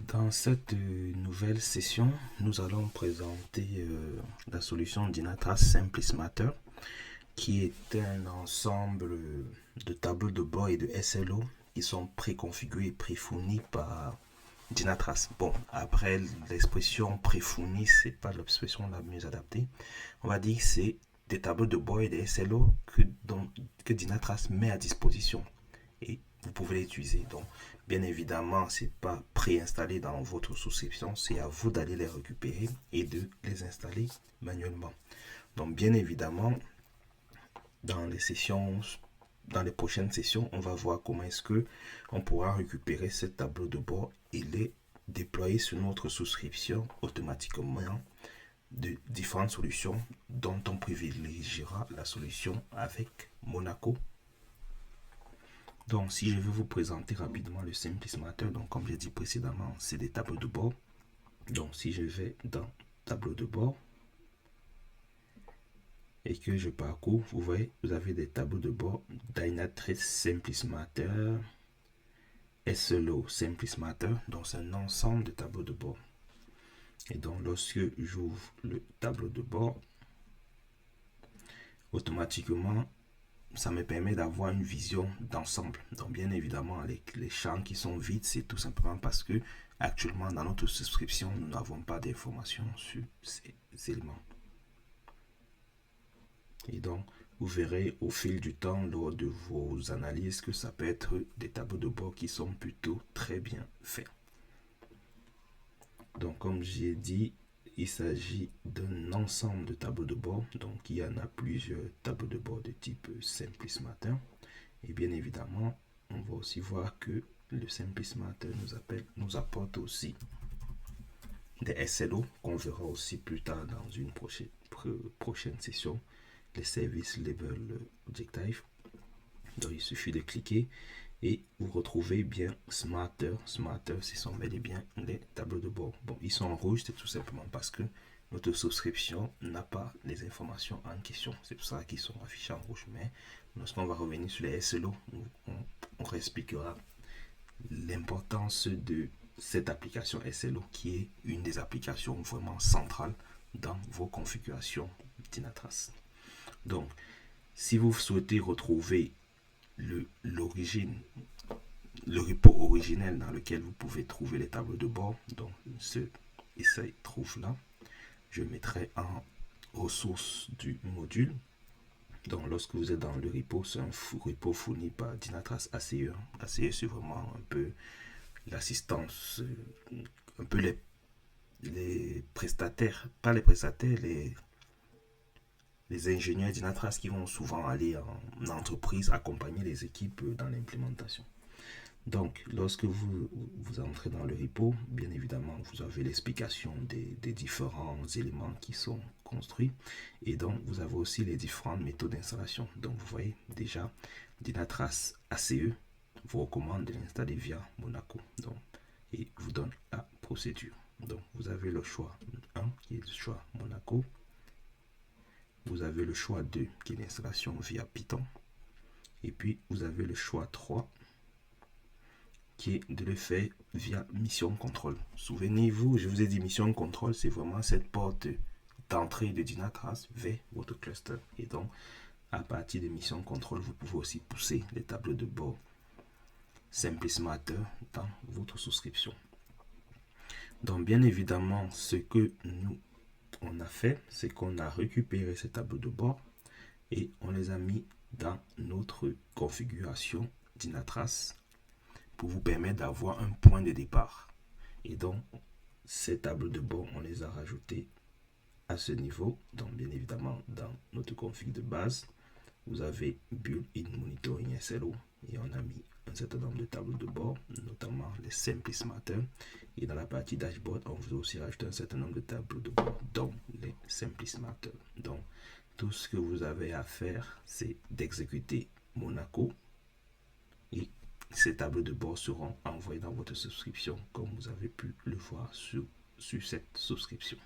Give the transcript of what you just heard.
Dans cette nouvelle session, nous allons présenter la solution Dynatrace Simplis Matter, qui est un ensemble de tableaux de bord et de SLO qui sont préconfigurés et préfournis par Dynatrace. Bon, après l'expression préfourni, c'est pas l'expression la mieux adaptée. On va dire que c'est des tableaux de bord et des SLO que Dynatrace met à disposition. Et vous pouvez les utiliser. Donc, bien évidemment, c'est pas préinstallé dans votre souscription, c'est à vous d'aller les récupérer et de les installer manuellement. Donc, bien évidemment, dans les prochaines sessions, on va voir comment est-ce que on pourra récupérer ce tableau de bord et les déployer sur notre souscription automatiquement de différentes solutions dont on privilégiera la solution avec Monaco. Donc, si je veux vous présenter rapidement le Simplis Matter, donc comme j'ai dit précédemment, c'est des tableaux de bord. Donc, si je vais dans tableau de bord et que je parcours, vous voyez, vous avez des tableaux de bord Dynatrace Simplis Matter, SLO Simplis Matter. Donc, c'est un ensemble de tableaux de bord. Et donc, lorsque j'ouvre le tableau de bord, automatiquement, ça me permet d'avoir une vision d'ensemble. Donc, bien évidemment, les champs qui sont vides, c'est tout simplement parce que actuellement, dans notre souscription, nous n'avons pas d'informations sur ces éléments. Et donc, vous verrez au fil du temps, lors de vos analyses, que ça peut être des tableaux de bord qui sont plutôt très bien faits. Donc, comme j'ai dit, il s'agit d'un ensemble de tableaux de bord. Donc, il y en a plusieurs tableaux de bord de type Simplis Matter. Et bien évidemment, on va aussi voir que le Simplis Matter nous apporte aussi des SLO qu'on verra aussi plus tard dans une prochaine session, les Service Level Objective. Donc, il suffit de cliquer et vous retrouvez bien Smarter. Smarter, ce sont bel et bien les tableaux de bord. Bon, ils sont en rouge, c'est tout simplement parce que notre souscription n'a pas les informations en question. C'est pour ça qu'ils sont affichés en rouge. Mais lorsqu'on va revenir sur les SLO, on réexpliquera l'importance de cette application SLO qui est une des applications vraiment centrales dans vos configurations Dynatrace. Donc, si vous souhaitez retrouver l'origine, le repo originel dans lequel vous pouvez trouver les tableaux de bord, donc ça trouve là, je mettrai en ressources du module. Donc, lorsque vous êtes dans le repo, c'est un repo fourni par Dynatrace ACE. ACE, c'est vraiment un peu l'assistance, un peu les prestataires, pas les prestataires, les ingénieurs Dynatrace qui vont souvent aller en entreprise accompagner les équipes dans l'implémentation. Donc, lorsque vous entrez dans le repo, bien évidemment, vous avez l'explication des différents éléments qui sont construits. Et donc, vous avez aussi les différentes méthodes d'installation. Donc, vous voyez déjà, Dynatrace ACE vous recommande de l'installer via Monaco. Donc, et vous donne la procédure. Donc, vous avez le choix 1 qui est le choix Monaco. Vous avez le choix 2 qui est l'installation via Python. Et puis, vous avez le choix 3 qui est de le faire via Mission Control. Souvenez-vous, je vous ai dit Mission Control, c'est vraiment cette porte d'entrée de Dynatrace vers votre cluster. Et donc, à partir de Mission Control, vous pouvez aussi pousser les tableaux de bord Simplis Matter dans votre souscription. Donc, bien évidemment, ce que on a fait, c'est qu'on a récupéré ces tableaux de bord et on les a mis dans notre configuration Dynatrace pour vous permettre d'avoir un point de départ. Et donc, ces tableaux de bord, on les a rajoutés à ce niveau. Donc, bien évidemment, dans notre config de base, vous avez Build-in Monitoring SLO et on a mis un certain nombre de tableaux de bord, notamment les Simplis Matter. Et dans la partie dashboard, on vous a aussi rajouté un certain nombre de tableaux de bord, dont les Simplis Matter. Donc, tout ce que vous avez à faire, c'est d'exécuter Monaco et ces tableaux de bord seront envoyés dans votre souscription comme vous avez pu le voir sur cette souscription.